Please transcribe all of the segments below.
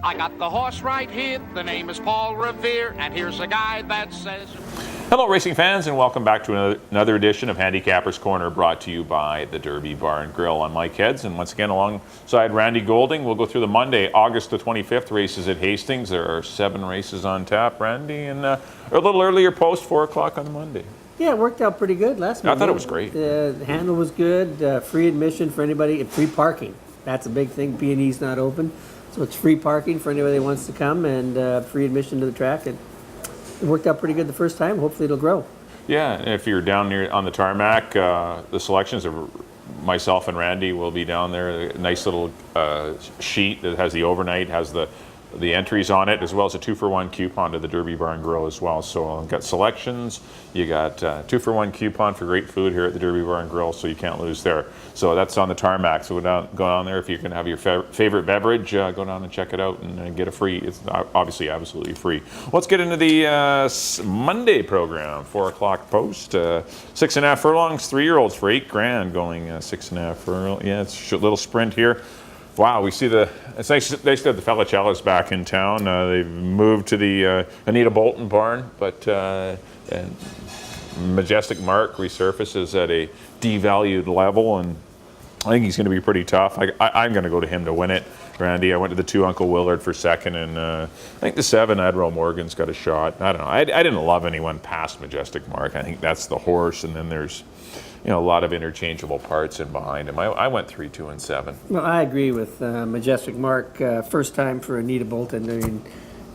I got the horse right here. The name is Paul Revere, and here's a guy that says... Hello racing fans, and welcome back to another edition of Handicapper's Corner, brought to you by the Derby Bar and Grill. I'm Mike Heads, and once again alongside Randy Goulding, we'll go through the Monday, August the 25th races at Hastings. There are 7 races on tap, Randy, and a little earlier post, 4 o'clock on the Monday. Yeah, it worked out pretty good last Monday. I thought it was great. The handle was good, free admission for anybody, and free parking. That's a big thing. B&E's not open, so it's free parking for anybody that wants to come, and free admission to the track. It worked out pretty good the first time. Hopefully it'll grow. Yeah, if you're down near on the tarmac, the selections of myself and Randy will be down there. A nice little sheet that has the overnight, has the entries on it, as well as a 2-for-1 coupon to the Derby Bar and Grill as well. So you've got selections, you got 2-for-1 coupon for great food here at the Derby Bar and Grill, so you can't lose there. So that's on the tarmac. So go down there. If you can have your favorite beverage, go down and check it out and get a free. It's obviously absolutely free. Let's get into the Monday program. 4 o'clock post. 6.5 furlongs, 3-year-olds for $8,000 going 6.5 furlongs. Yeah, it's a little sprint here. Wow, we see it's nice to have the Felicellas back in town. They've moved to the Anita Bolton barn, but Majestic Mark resurfaces at a devalued level, and I think he's going to be pretty tough. I'm going to go to him to win it, Randy. I went to the 2 Uncle Willard for second, and I think the 7 Admiral Morgan's got a shot. I don't know. I didn't love anyone past Majestic Mark. I think that's the horse, and then there's a lot of interchangeable parts in behind him. I went 3, 2, and 7. Well, I agree with Majestic Mark. First time for Anita Bolton. I mean,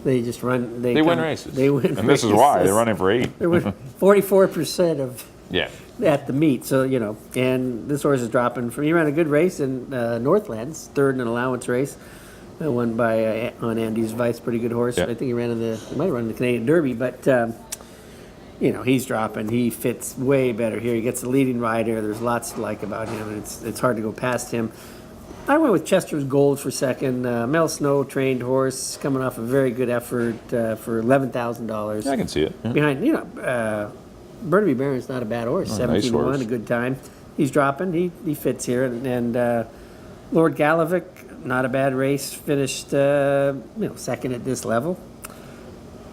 they just run. They win races. They win. And this is why they're running for 8. They win 44% of. Yeah. At the meet, so and this horse is dropping from. He ran a good race in Northlands, third in an allowance race, won by on Andy's Vice, pretty good horse. Yeah. I think he might have run the Canadian Derby, but he's dropping. He fits way better here. He gets the leading rider. There's lots to like about him, and it's hard to go past him. I went with Chester's Gold for second. Mel Snow, trained horse, coming off a very good effort for $11,000. I can see it. Yeah. Behind, Burnaby Baron's not a bad horse. 17-1, nice a good time. He's dropping. He fits here, and Lord Galovic, not a bad race. Finished second at this level.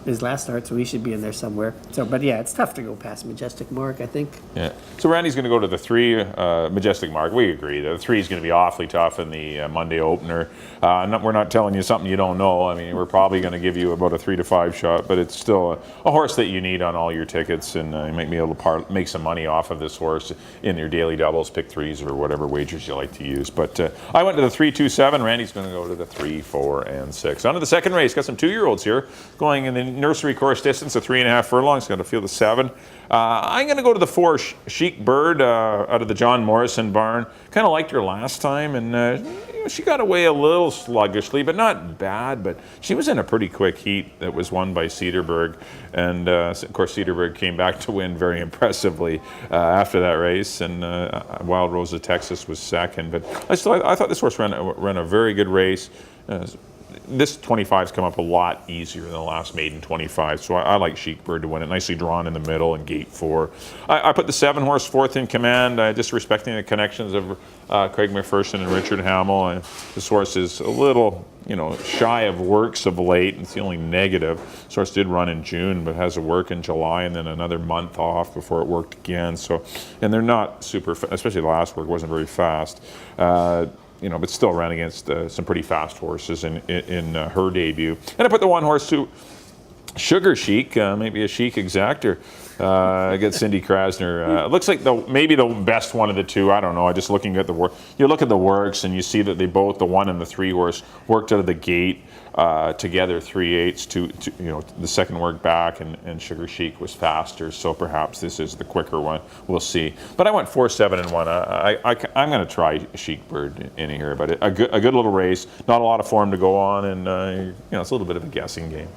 His last start, so he should be in there somewhere. So, but yeah, it's tough to go past Majestic Mark, I think. Yeah. So Randy's going to go to the 3 Majestic Mark. We agree. The 3 is going to be awfully tough in the Monday opener. We're not telling you something you don't know. I mean, we're probably going to give you about a 3 to 5 shot, but it's still a horse that you need on all your tickets, and you might be able to make some money off of this horse in your daily doubles, pick 3s, or whatever wagers you like to use. But I went to the 3, 2, 7. Randy's going to go to the 3, 4, and 6. On to the second race. Got some 2-year-olds here going in the nursery course distance of 3.5 furlongs. Going to field the 7. I'm going to go to the 4 Chic Bird out of the John Morrison barn. Kind of liked her last time, and she got away a little sluggishly, but not bad. But she was in a pretty quick heat that was won by Cedarburg, and of course Cedarburg came back to win very impressively after that race. And Wild Rose of Texas was second. But I thought this horse ran a very good race. This 25's come up a lot easier than the last maiden 25, so I like Chic Bird to win it. Nicely drawn in the middle and gate 4. I put the 7 horse 4th in command, just respecting the connections of Craig McPherson and Richard Hamill. This horse is a little, shy of works of late, and it's the only negative. This horse did run in June, but has a work in July and then another month off before it worked again. So, and they're not super, especially the last work wasn't very fast. But still ran against some pretty fast horses in her debut. And I put the 1 horse to Sugar Chic, maybe a Chic exactor, against Cindy Krasner. It looks like maybe the best one of the 2. I don't know. I just looking at the work. You look at the works and you see that they both, the 1 and the 3 horse, worked out of the gate together 3/8 to the second work back, and Sugar Chic was faster. So perhaps this is the quicker one. We'll see. But I went 4, 7, and 1. I'm going to try Chic Bird in here, but a good little race. Not a lot of form to go on, and it's a little bit of a guessing game.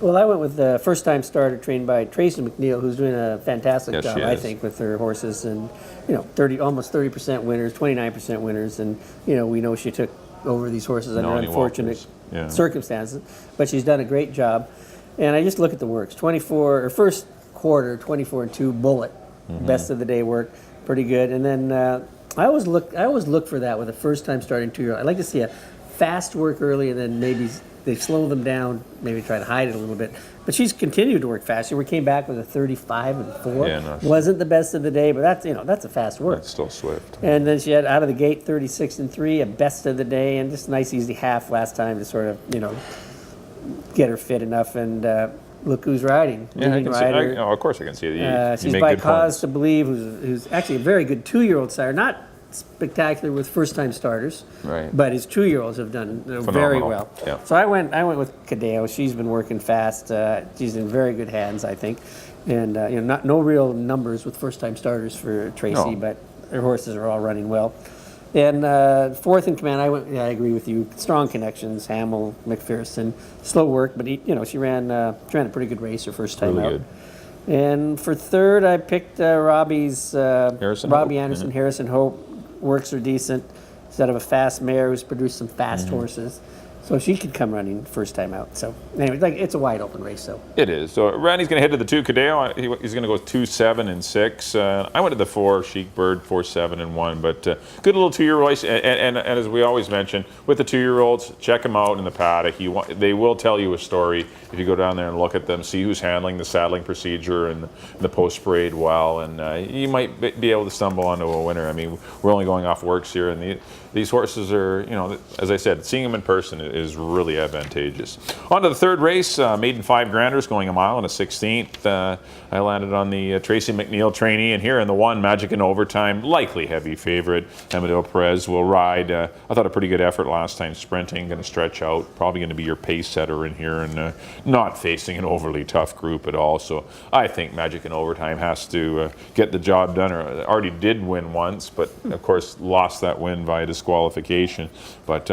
Well, I went with the first-time starter trained by Tracy McNeil, who's doing a fantastic job, I think, with her horses, and almost 30% winners, 29% winners, and we know she took over these horses under unfortunate circumstances, but she's done a great job. And I just look at the works: 24 or first quarter, 24-2 Bullet, best of the day work, pretty good. And then I always look for that with a first-time starting 2-year-old. I'd like to see a fast work early, and then maybe they slow them down, maybe try to hide it a little bit. But she's continued to work fast. She came back with a 35-4. Yeah, no, wasn't the best of the day, but that's a fast work. That's still swift. And then she had out of the gate 36-3, a best of the day, and just a nice easy half last time to sort of get her fit enough. And look who's riding. Yeah, I can see. Of course, I can see it. She's by Cause to Believe, who's actually a very good 2-year-old sire. Not spectacular with first-time starters, right? But his 2-year-olds have done very well. Yeah. So I went with Cadeo. She's been working fast. She's in very good hands, I think, and no real numbers with first-time starters for Tracy, but her horses are all running well. And fourth in command, I agree with you. Strong connections, Hamill, McPherson, slow work, but she ran a pretty good race her first time out. Good. And for third, I picked Robbie Anderson, Harrison Hope. Works are decent. Instead of a fast mare who's produced some fast horses. So she could come running first time out. So anyway, it's a wide open race. So it is. So Randy's going to head to the 2 Cadeo. He's going to go 2-7-6. I went to the 4 Chic Bird 4-7-1. But good little 2-year-old race. And as we always mention, with the 2-year-olds, check them out in the paddock. They will tell you a story if you go down there and look at them, see who's handling the saddling procedure and the post parade well, and you might be able to stumble onto a winner. I mean, we're only going off works here, and these horses are, as I said, seeing them in person is really advantageous. On to the third race, maiden 5 granders going a mile and a 16th. I landed on the Tracy McNeil trainee, and here in the 1, Magic in Overtime, likely heavy favorite. Amadeo Perez will ride. I thought a pretty good effort last time sprinting, going to stretch out, probably going to be your pace setter in here, and not facing an overly tough group at all. So I think Magic in Overtime has to get the job done, or already did win once, but of course lost that win via disqualification. But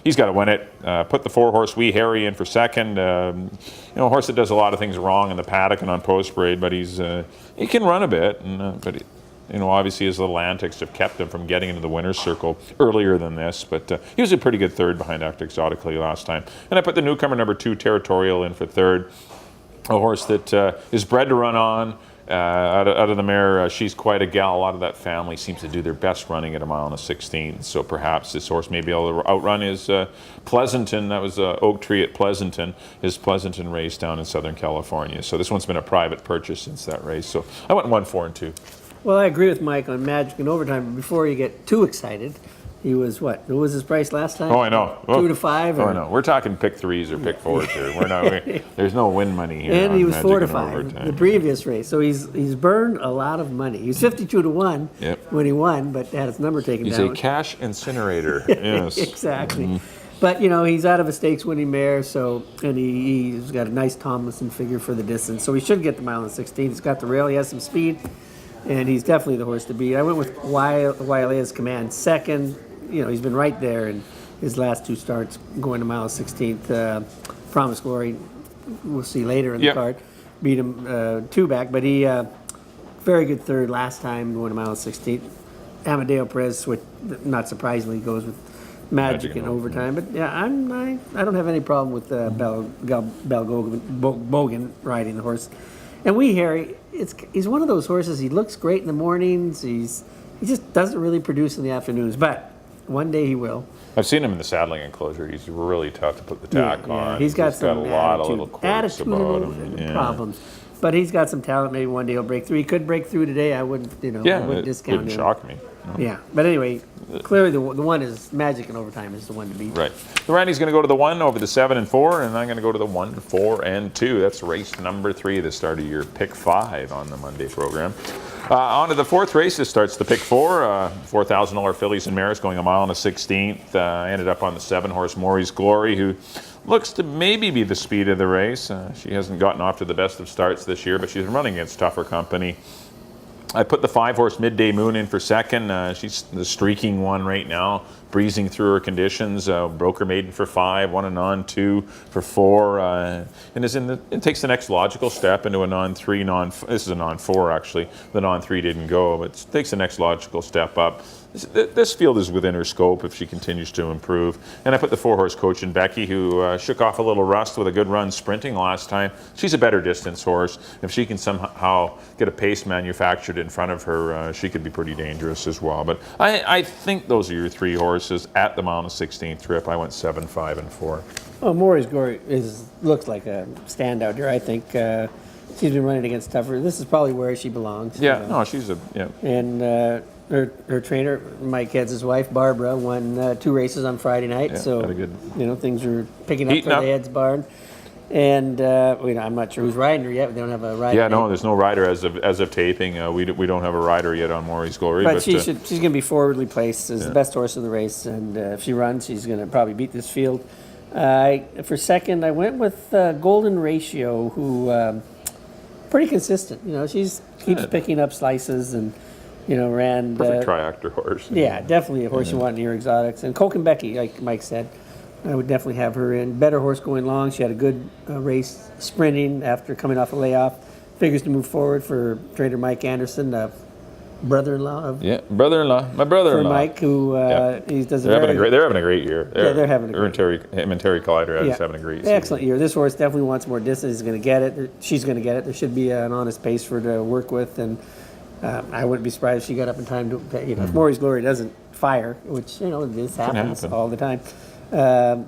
he's got to win it. Put the 4-horse Wee Harry in for second. A horse that does a lot of things wrong in the paddock and on post parade, but he can run a bit. But obviously his little antics have kept him from getting into the winner's circle earlier than this. But he was a pretty good third behind Act Exotically last time. And I put the newcomer number 2 Territorial in for third. A horse that is bred to run on. Out of the mare, she's quite a gal. A lot of that family seems to do their best running at a mile and a 16. So perhaps this horse may be able to outrun his Pleasanton. That was Oak Tree at Pleasanton, his Pleasanton race down in Southern California. So this one's been a private purchase since that race. So I went 1, 4, and 2. Well, I agree with Mike on Magic in Overtime. But before you get too excited, he was what? What was his price last time? Oh, I know. 2 to 5. Oh, I know. We're talking pick 3s or pick 4s here. We're not. There's no win money here. And he was Magic 4 to 5 the previous race. So he's burned a lot of money. He was 52 to 1 when he won, but had his number taken down. He's a cash incinerator. Yes, exactly. Mm-hmm. But he's out of a stakes-winning mare, and he's got a nice Tomlinson figure for the distance. So he should get the mile and 16. He's got the rail. He has some speed, and he's definitely the horse to beat. I went with Wailea's Command second. He's been right there in his last 2 starts, going to mile 16th. Promise Glory, we'll see later in the card, beat him 2 back, but he very good third last time, going to mile 16th. Amadeo Perez, which not surprisingly goes with Magic in Overtime, but I don't have any problem with Bogan riding the horse. And Wee Harry, he's one of those horses. He looks great in the mornings. He just doesn't really produce in the afternoons, but one day he will. I've seen him in the saddling enclosure. He's really tough to put the tack on. He's got a lot of little quirks about him. Problems. But he's got some talent. Maybe one day he'll break through. He could break through today. I wouldn't, I wouldn't discount him. Wouldn't shock me. No. Yeah, but anyway, clearly the one is Magic in Overtime is the one to beat. Right. So Randy's going to go to the 1 over the 7 and 4, and I'm going to go to the 1, 4, and 2. That's race number 3, the start of your pick 5 on the Monday program. On to the 4th race. This starts the pick 4, $4,000 fillies and mares going a mile and a 16th. I ended up on the 7-horse Maury's Glory, who looks to maybe be the speed of the race. She hasn't gotten off to the best of starts this year, but she's running against tougher company. I put the 5-horse Midday Moon in for second. She's the streaking one right now, breezing through her conditions. Broker maiden for 5, won a non-2 for 4, and it takes the next logical step into a non-3, this is a non-4 actually. The non-3 didn't go, but it takes the next logical step up. This field is within her scope if she continues to improve. And I put the 4-horse Coach and Becky, who shook off a little rust with a good run sprinting last time. She's a better distance horse. If she can somehow get a pace manufactured in front of her, she could be pretty dangerous as well. But I think those are your 3 horses at the Mount of 16th trip. I went 7, 5, and 4. Well, Maury's Glory looks like a standout here. I think she's been running against tougher. This is probably where she belongs. Yeah, no, she's a And her trainer, Mike Head's wife, Barbara, won 2 races on Friday night. Yeah, so had a good things are picking up for the Head's barn. And I'm not sure who's riding her yet. They don't have a rider. Yeah, no, there's no rider as of taping. We don't have a rider yet on Maury's Glory. But she's going to be forwardly placed as the best horse in the race, and if she runs, she's going to probably beat this field. For second, I went with Golden Ratio, who pretty consistent. She's keeps picking up slices and. Ran... Perfect triactor horse. Yeah, definitely a horse you want in your exotics. And Coke and Becky, like Mike said, I would definitely have her in. Better horse going long. She had a good race sprinting after coming off a layoff. Figures to move forward for trainer Mike Anderson, brother-in-law of... Yeah, brother-in-law. My brother-in-law. For Mike, who he does they're having a great year. They're having a great year. Him and Terry Collider is having a great season. Excellent year. This horse definitely wants more distance. He's going to get it. She's going to get it. There should be an honest pace for her to work with, and... I wouldn't be surprised if she got up in time to, if Maury's Glory doesn't fire, which, this happens all the time,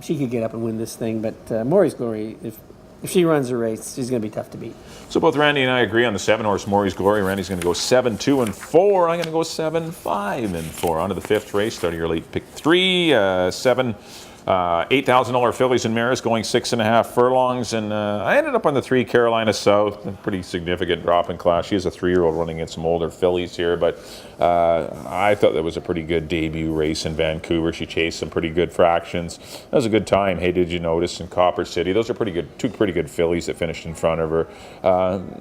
she could get up and win this thing. But Maury's Glory, if she runs a race, she's going to be tough to beat. So both Randy and I agree on the 7-horse Maury's Glory. Randy's going to go 7, 2, and 4. I'm going to go 7, 5, and 4. On to the 5th race, starting your late pick 3, 7. $8,000 fillies and mares going 6.5 furlongs, and I ended up on the 3 Carolina South. A pretty significant drop in class. She is a 3-year-old running against some older fillies here, but I thought that was a pretty good debut race in Vancouver. She chased some pretty good fractions. That was a good time. Hey, did you notice in Copper City? Those are pretty good, 2 pretty good fillies that finished in front of her.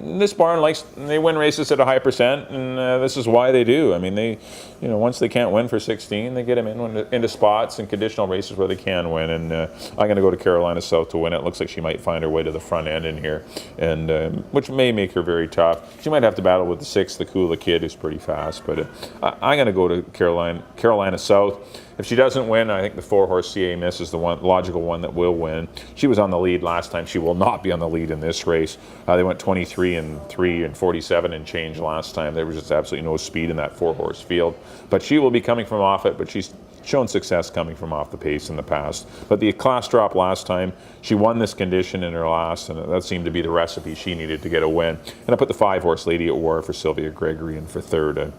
This barn they win races at a high percent, and this is why they do. I mean, they, once they can't win for 16, they get them into spots and conditional races where they can win, and I'm going to go to Carolina South to win it. Looks like she might find her way to the front end in here, and which may make her very tough. She might have to battle with the 6, the Kula Kid, who's pretty fast, but I'm going to go to Carolina South. If she doesn't win, I think the 4-horse CA Miss is the logical one that will win. She was on the lead last time. She will not be on the lead in this race. They went 23 and 3 and 47 and change last time. There was just absolutely no speed in that 4-horse field. But she will be coming from off it, but she's shown success coming from off the pace in the past. But the class drop last time, she won this condition in her last, and that seemed to be the recipe she needed to get a win. And I put the 5-horse Lady at War for Sylvia Gregory and for third.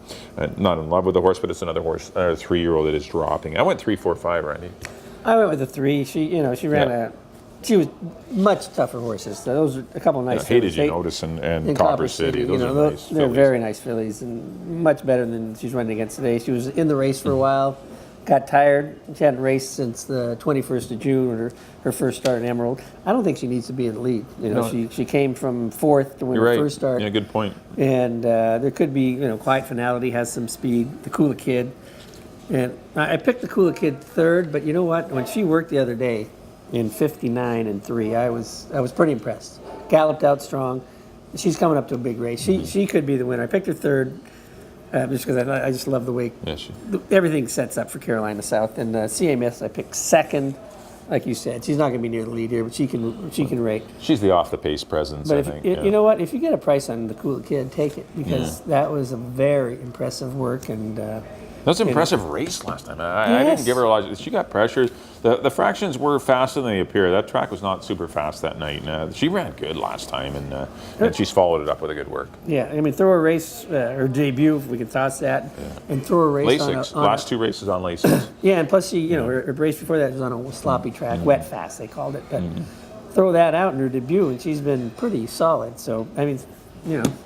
Not in love with the horse, but it's another horse, a 3-year-old that is dropping. I went 3, 4, 5, Randy. I went with the 3. She ran she was much tougher horses. So those are a couple of nice fillies. Did you notice in Copper City? Those are nice they're very nice fillies and much better than she's running against today. She was in the race for a while, got tired. She hadn't raced since the 21st of June when her first start in Emerald. I don't think she needs to be in the lead. She came from 4th to win her first start. Yeah, good point. And there could be, Quiet Finality has some speed. The Kula Kid. And I picked the Kula Kid 3rd, but you know what? When she worked the other day in 59 and 3, I was pretty impressed. Galloped out strong. She's coming up to a big race. She could be the winner. I picked her 3rd just because I just love the way everything sets up for Carolina South. And CMS I picked 2nd. Like you said, she's not going to be near the lead here, but she can rate. She's the off-the-pace presence, but I think. You know what? If you get a price on the Kula Kid, take it, because that was a very impressive work. And that was an impressive race last time. I didn't give her a lot. She got pressure. The fractions were faster than they appear. That track was not super fast that night. She ran good last time, and she's followed it up with a good work. Yeah, I mean, throw a race, her debut, if we can toss that, and throw a race Lasix. Last 2 races on Lasix. Yeah, and plus she, her race before that was on a sloppy track, wet fast they called it. But throw that out in her debut, and she's been pretty solid. So I mean,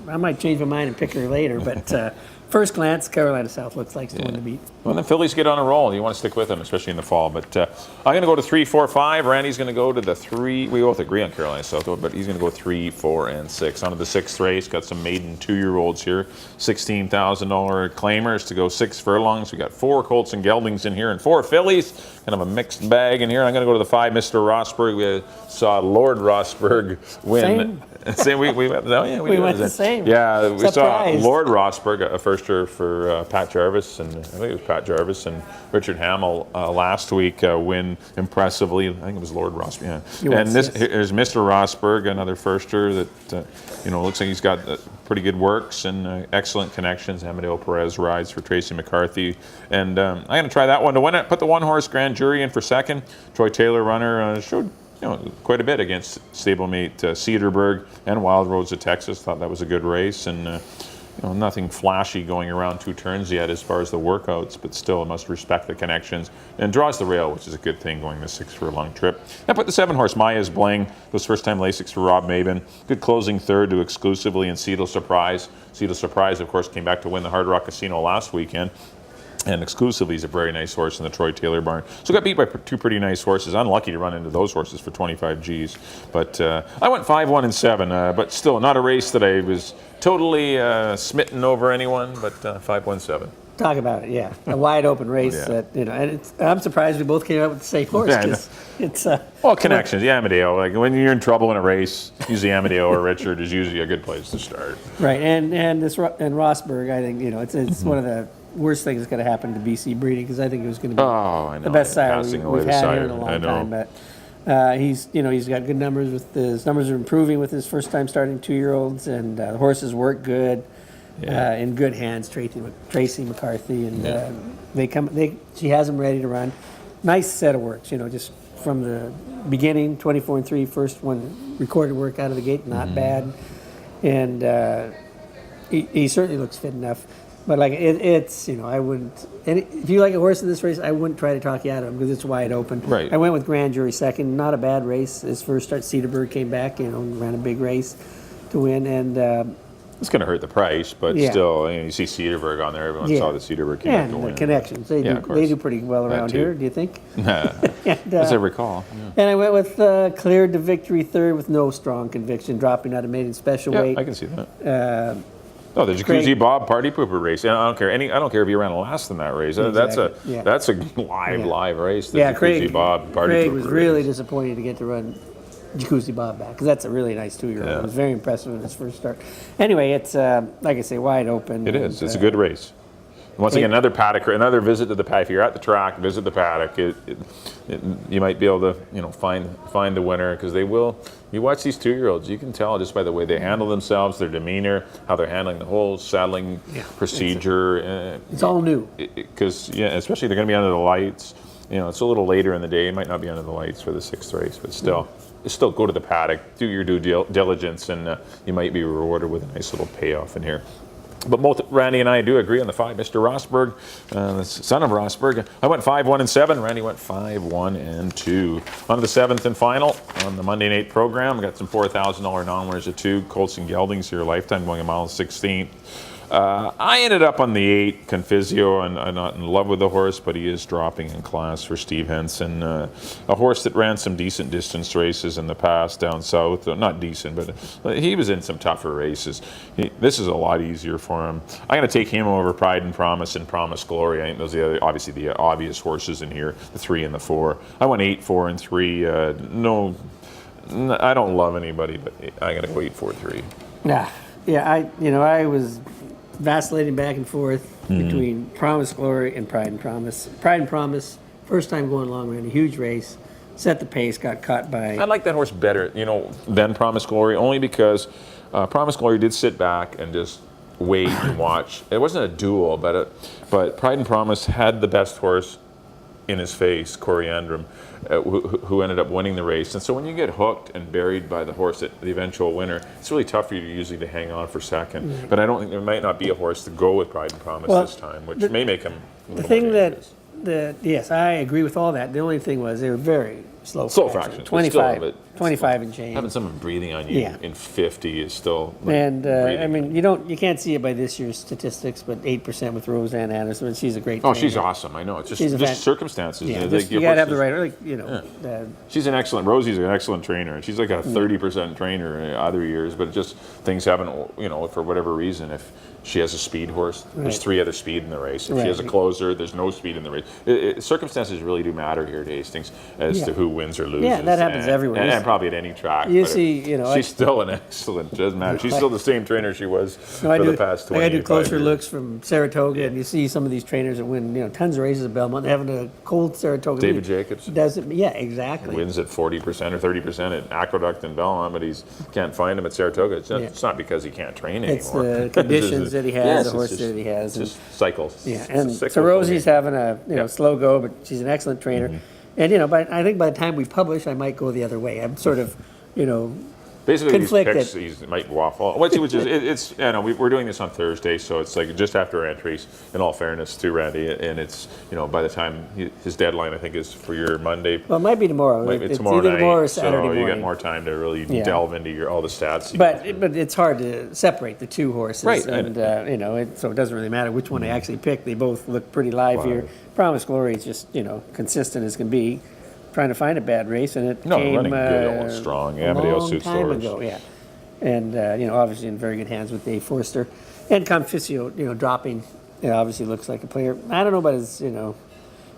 I might change my mind and pick her later, but. First glance, Carolina South looks like the one to beat. Well, the fillies get on a roll. You want to stick with them, especially in the fall. But I'm going to go to 3, 4, 5. Randy's going to go to the 3. We both agree on Carolina South, but he's going to go 3, 4, and 6. On to the 6th race. Got some maiden 2-year-olds here. $16,000 claimers to go 6 furlongs. We got 4 Colts and Geldings in here and 4 fillies. Kind of a mixed bag in here. I'm going to go to the 5, Mr. Rosberg. We saw Lord Rosberg win. Same. We went the same. Yeah, we saw Lord Rosberg, a first firster for Pat Jarvis, and I think it was Pat Jarvis and Richard Hamill last week win impressively. I think it was Lord Rosberg. Yeah. And here's Mr. Rosberg, another firster that looks like he's got pretty good works and excellent connections. Amadeo Perez rides for Tracy McCarthy, and I'm going to try that one to win it. Put the one-horse Grand Jury in for second. Troy Taylor runner showed quite a bit against stablemate Cedarburg and Wild Roads of Texas. Thought that was a good race, and nothing flashy going around 2 turns yet as far as the workouts, but still must respect the connections and draws the rail, which is a good thing going the 6 furlong trip. And put the 7-horse Maya's Bling, was first-time Lasix for Rob Maben. Good closing third to Exclusively and Seedle Surprise. Seedle Surprise, of course, came back to win the Hard Rock Casino last weekend. And Exclusively is a very nice horse in the Troy Taylor barn. So got beat by 2 pretty nice horses. Unlucky to run into those horses for 25 Gs. But I went 5-1 and 7. But still, not a race that I was totally smitten over anyone. But 5-1-7. Talk about it, yeah. A wide open race that and I'm surprised we both came up with the same horse. It's well, connections. Yeah, Amadeo. Like when you're in trouble in a race, usually Amadeo or Richard is usually a good place to start. Right, and Rosberg, I think it's one of the worst things that's going to happen to BC breeding, because I think it was going to be the best sire we've had here in a long time. But he's got good numbers. His numbers are improving with his first time starting 2-year-olds, and the horses work good. In good hands, Tracy McCarthy, and she has them ready to run. Nice set of works, just from the beginning, 24-3, first one recorded work out of the gate, not bad, and he certainly looks fit enough. But it's I wouldn't. And if you like a horse in this race, I wouldn't try to talk you out of him because it's wide open. Right. I went with Grand Jury second. Not a bad race. His first start, Cedarburg came back, ran a big race to win, and it's going to hurt the price, but still, you see Cedarburg on there. Everyone saw that Cedarburg came back to win. And the connections. They do pretty well around here, do you think? As I recall. Yeah. And I went with cleared to victory third with no strong conviction, dropping out of maiden special weight. I can see that. The Jacuzzi Bob Party Pooper race. And I don't care if you ran last in that race. Exactly. That's a live race. The Jacuzzi Bob Party Pooper Craig was really disappointed to get to run Jacuzzi Bob back, because that's a really nice 2-year-old. It was very impressive in his first start. Anyway, it's like I say, wide open. It is. It's a good race. Once again, another paddock, another visit to the paddock. If you're at the track, visit the paddock. You might be able to, find the winner, because they will. You watch these 2-year-olds, you can tell just by the way they handle themselves, their demeanor, how they're handling the whole saddling procedure. It's all new. Because especially they're going to be under the lights. It's a little later in the day. It might not be under the lights for the 6th race, but still. Still go to the paddock, do your due diligence, and you might be rewarded with a nice little payoff in here. But both Randy and I do agree on the 5. Mr. Rosberg, the son of Rosberg. I went 5-1 and 7. Randy went 5-1 and 2. On to the 7th and final on the Monday night program. We got some $4,000 non-winners at 2. Colts and Geldings here, lifetime going a mile 16th. I ended up on the 8, Confizio, and I'm not in love with the horse, but he is dropping in class for Steve Henson. A horse that ran some decent distance races in the past down south. Not decent, but he was in some tougher races. This is a lot easier for him. I'm going to take him over Pride and Promise Glory. I think those are obviously the obvious horses in here, the 3 and the 4. I went 8, 4, and 3. No, I don't love anybody, but I'm going to go 8, 4, 3. I was vacillating back and forth between Promise Glory and Pride and Promise. Pride and Promise, first time going long, ran a huge race, set the pace, got caught by... I like that horse better, than Promise Glory, only because Promise Glory did sit back and just wait and watch. It wasn't a duel, but Pride and Promise had the best horse in his face, Coriandrum, who ended up winning the race. And so when you get hooked and buried by the horse, the eventual winner, it's really tough for you usually to hang on for second. Mm-hmm. But I don't think there might not be a horse to go with Pride and Promise this time, which may make him a little more dangerous. Yes, I agree with all that. The only thing was they were very slow fraction. 25 and change. Having someone breathing on you in 50 is still. And you can't see it by this year's statistics, but 8% with Roseanne Anderson. She's a great. Oh, she's awesome. I know. It's just circumstances. Yeah, you got to have the right. She's an excellent. Rosie's an excellent trainer. She's like a 30% trainer in other years, but just things haven't. For whatever reason, she has a speed horse. There's 3 other speed in the race. If she Right. has a closer, there's no speed in the race. Circumstances really do matter here at Hastings as to who wins or loses. Yeah, that happens everywhere. And probably at any track. You but see, you know, she's still an excellent. Doesn't matter. She's still the same trainer she was for the past 20 I years. do closer looks from Saratoga, and you see some of these trainers that win, you know, tons of races at Belmont, having a cold Saratoga. David Jacobs doesn't. Yeah, exactly. wins at 40% or 30% at Aqueduct and Belmont, but he can't find him at Saratoga. It's not because he can't train It's anymore. the conditions that he has, the it's horses that he has. Just cycles. Yeah, It's and a so cyclical Rosie's game. having a slow go, but she's an excellent trainer. And you know, but I think by the time we publish, I might go the other way. I'm sort of, you know, Basically, conflicted. these picks, he might waffle. Which is, it's, you know, we're doing this on Thursday, so it's like just after entries, in all fairness to Randy, and it's, you know, by the time his deadline, I think, is for your Monday. well, it might be tomorrow. It's It's tomorrow either night, tomorrow or Saturday so morning. you get more time to really delve into all the stats. But it's hard to separate the 2 horses, Right, and you know, so it doesn't really matter which one I actually pick. They both look pretty live here. Promise Glory is just, you know, consistent as can be. Trying to find a bad race, and it came running good, old strong. a Amadeo long suits time the ago, horse. yeah. And you know, obviously in very good hands with Dave Forster, and Conficio, you know, dropping. You know, obviously looks like a player. I don't know about his, you know,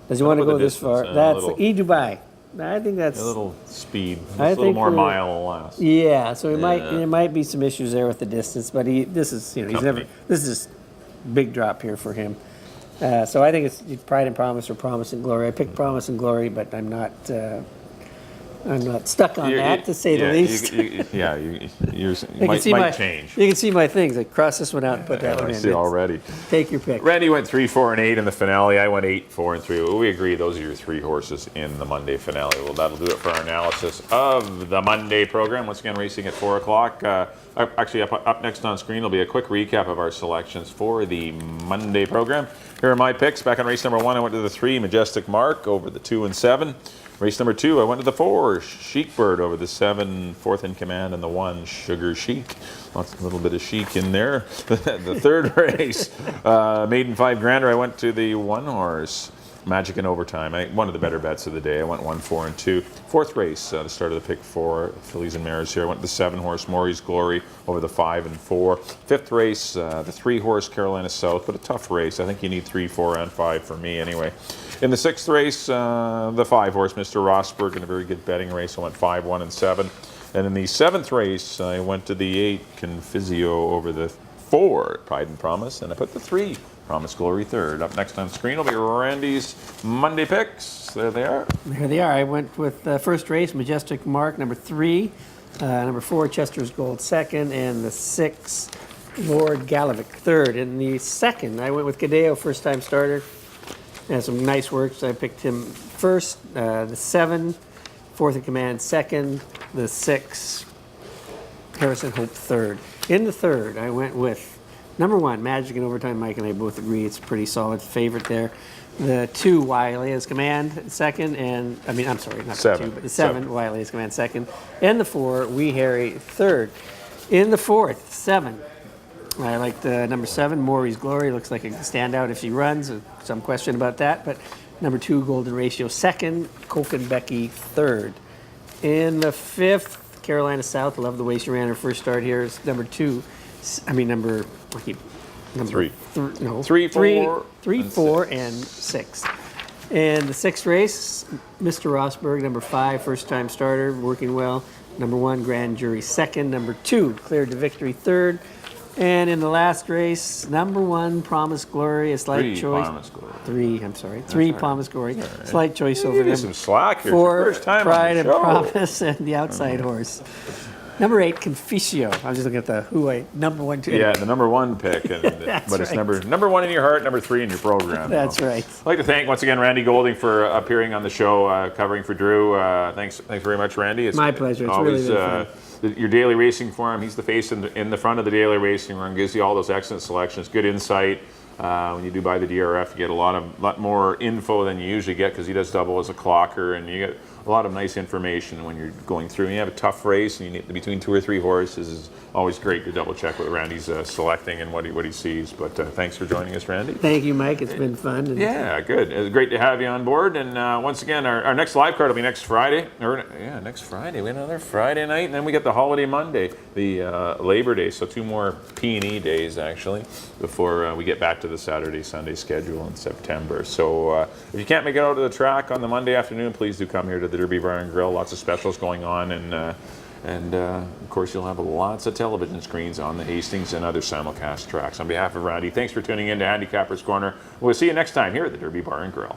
does he want to about go the this far? distance, That's little- E-Dubai. I think that's A little speed, I a little think more we're- mile less. yeah. So there might be some issues there with the distance, but this is, you know, this is big drop here for him. So I think it's Pride and Promise or Promise and Glory. I picked Promise and Glory, but I'm not stuck on that, to say the least. You You might change. You can see my things. I cross this one out and put that one I in. see already. Take your pick. Randy went 3, 4, and 8 in the finale. I went 8, 4, and 3. We agree those are your 3 horses in the Monday finale. Well, that'll do it for our analysis of the Monday program. Once again, racing at 4 o'clock. Actually, up next on screen will be a quick recap of our selections for the Monday program. Here are my picks. Back on race number 1, I went to the 3, Majestic Mark, over the 2 and 7. Race number 2, I went to the 4, Chic Bird, over the 7, Fourth in Command, and the 1, Sugar Chic. A little bit of chic in there. The 3rd race, Maiden 5 Grander, I went to the 1 horse, Magic in Overtime. One of the better bets of the day. I went 1, 4, and 2. 4th race, the start of the pick 4, Fillies and Mares here. I went to the 7 horse, Maury's Glory, over the 5 and 4. 5th race, the 3 horse, Carolina South, but a tough race. I think you need 3, 4, and 5 for me anyway. In the 6th race, the 5 horse, Mr. Rosberg, in a very good betting race. I went 5, 1, and 7. And in the 7th race, I went to the 8, Confizio, over the 4, Pride and Promise, and I put the 3, Promise Glory, 3rd. Up next on screen will be Randy's Monday picks. There they are. There they are. I went with the first race, Majestic Mark, number 3. Number 4, Chester's Gold, 2nd. And the 6, Lord Galovic, 3rd. In the 2nd, I went with Cadeo, first-time starter. And some nice works. I picked him first. The 7, Fourth in Command, 2nd. The 6, Harrison Hope, 3rd. In the 3rd, I went with number 1, Magic in Overtime. Mike and I both agree it's a pretty solid favorite there. The 2, Wiley's Command, 2nd, and I'm sorry, not 7. the 2, but the 7, Wiley's Command, 2nd, and the 4, Wee Harry, 3rd. In the 4th, 7, I like the number 7, Maury's Glory. Looks like a standout if she runs. Some question about that, but number 2, Golden Ratio, 2nd, Coke and Becky, 3rd. In the 5th, Carolina South. Love the way she ran her first start here. It's number 3. 3, 4, and 6. And the 6th race, Mr. Rosberg, number 5, first-time starter, working well. Number 1, Grand Jury, 2nd. Number 2, cleared to victory, 3rd. And in the last race, number 1, Promise Glory, a slight choice. Promise Glory. 3, Promise Glory. Slight choice over Give me them. some slack here. 4, First time Pride on and the show. Promise, and the outside horse. Number 8, Conficio. I was just looking at the number 1, 2. Yeah, the number 1 pick, but it's right. number 1 in your heart, number 3 in your program. That's right. I'd like to thank once again Randy Goulding for appearing on the show, covering for Drew. Thanks very much, Randy. It's My pleasure. It's always really been fun. your daily racing forum. He's the face in the front of the daily racing room. Gives you all those excellent selections, good insight. When you do buy the DRF, you get a lot more info than you usually get because he does double as a clocker, and you get a lot of nice information when you're going through. And you have a tough race, and you need between 2 or 3 horses. Is always great to double check what Randy's selecting and what he sees. But thanks for joining us, Randy. Thank you, Mike. It's been fun. And yeah, good. It's great to have you on board. And once again, our next live card will be next Friday. Next Friday. We have another Friday night, and then we get the holiday Monday, the Labor Day. So 2 more P&E days actually before we get back to the Saturday-Sunday schedule in September. So if you can't make it out to the track on the Monday afternoon, please do come here to the Derby Bar and Grill. Lots of specials going on, and of course you'll have lots of television screens on the Hastings and other simulcast tracks. On behalf of Randy, thanks for tuning in to Handicapper's Corner. We'll see you next time here at the Derby Bar and Grill.